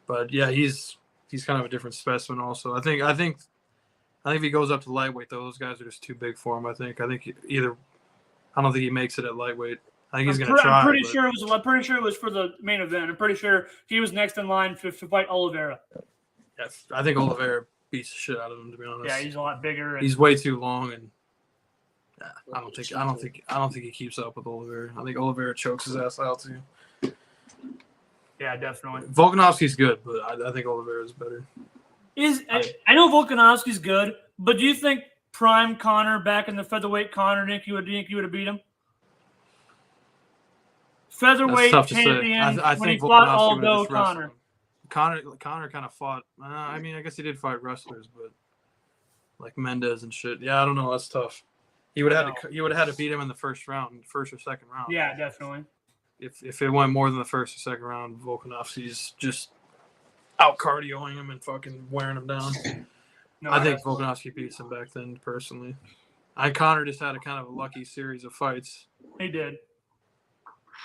But yeah, he's kind of a different specimen. Also, I think if he goes up to lightweight, though, those guys are just too big for him. I don't think he makes it at lightweight. I think he's going to try. I'm pretty sure it was for the main event. I'm pretty sure he was next in line to fight Oliveira. Yeah, I think Oliveira beats the shit out of him. To be honest. Yeah, he's a lot bigger. He's way too long, and I don't think he keeps up with Oliveira. I think Oliveira chokes his ass out too. Yeah, definitely. Volkanovski's good, but I think Oliveira's better. I know Volkanovski's good, but do you think prime Conor back in the featherweight Conor, think you would have beat him? Featherweight champion I when think he fought Volkanovski Aldo Conor. Conor kind of fought. I guess he did fight wrestlers, but like Mendez and shit. Yeah, I don't know. That's tough. He would have had to beat him in the first or second round. Yeah, definitely. If it went more than the first or second round, Volkanovski's just out cardioing him and fucking wearing him down. I think Volkanovski beats him back then, personally. Conor just had a kind of a lucky series of fights. He did.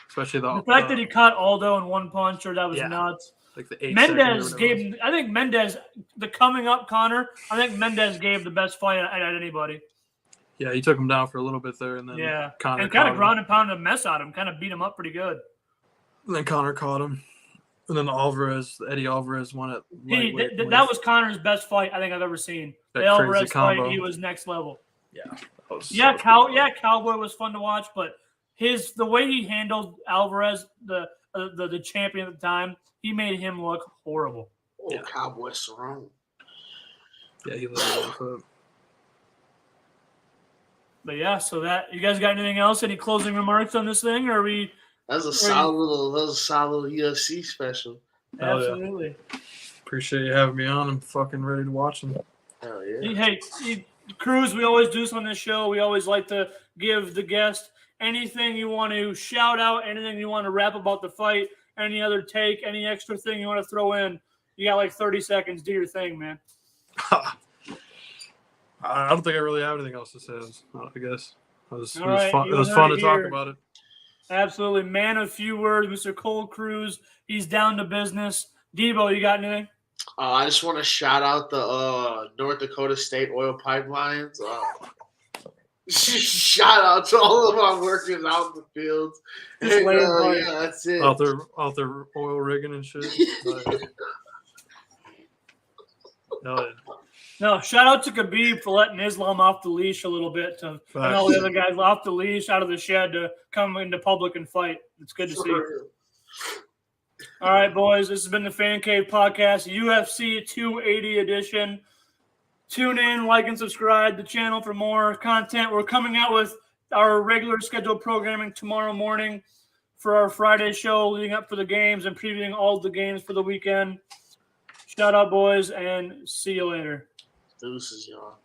Especially the fact that he caught Aldo in one punch, that was nuts. Like the 8 Mendez gave. I think Mendez, the coming up Conor. I think Mendez gave the best fight at anybody. Yeah, he took him down for a little bit there, and then Conor and kind of ground and pounded a mess out of him, kind of beat him up pretty good. And then Conor caught him, and then Eddie Alvarez won it. That was Conor's best fight I think I've ever seen. The Alvarez fight, he was next level. Yeah, Cowboy was fun to watch, but the way he handled Alvarez, the champion at the time, he made him look horrible. Cowboy Cerrone. Yeah, he looked good. But yeah, so that you guys got anything else? Any closing remarks on this thing? Or are we? That was a solid UFC special. Absolutely. Yeah. Appreciate you having me on. I'm fucking ready to watch them. Hell yeah. Hey, Cruz, we always do this on this show. We always like to give the guest anything you want to shout out, anything you want to rap about the fight, any other take, any extra thing you want to throw in. You got like 30 seconds. Do your thing, man. I don't think I really have anything else to say. I guess it was Right, fun to talk about it. Absolutely. Man of few words, Mr. Cole Cruz. He's down to business. Debo, you got anything? I just want to shout out the North Dakota State oil pipelines. Shout out to all of our workers out in the fields. Yeah, that's it. Out there oil rigging and shit. No, shout out to Khabib for letting Islam off the leash a little bit and all the other guys off the leash, out of the shed to come into public and fight. It's good to see. All right, boys, this has been the Fan Cave Podcast, UFC 280 edition. Tune in, like, and subscribe to the channel for more content. We're coming out with our regular scheduled programming tomorrow morning for our Friday show leading up for the games and previewing all the games for the weekend. Shout out, boys, and see you later. Deuces, y'all.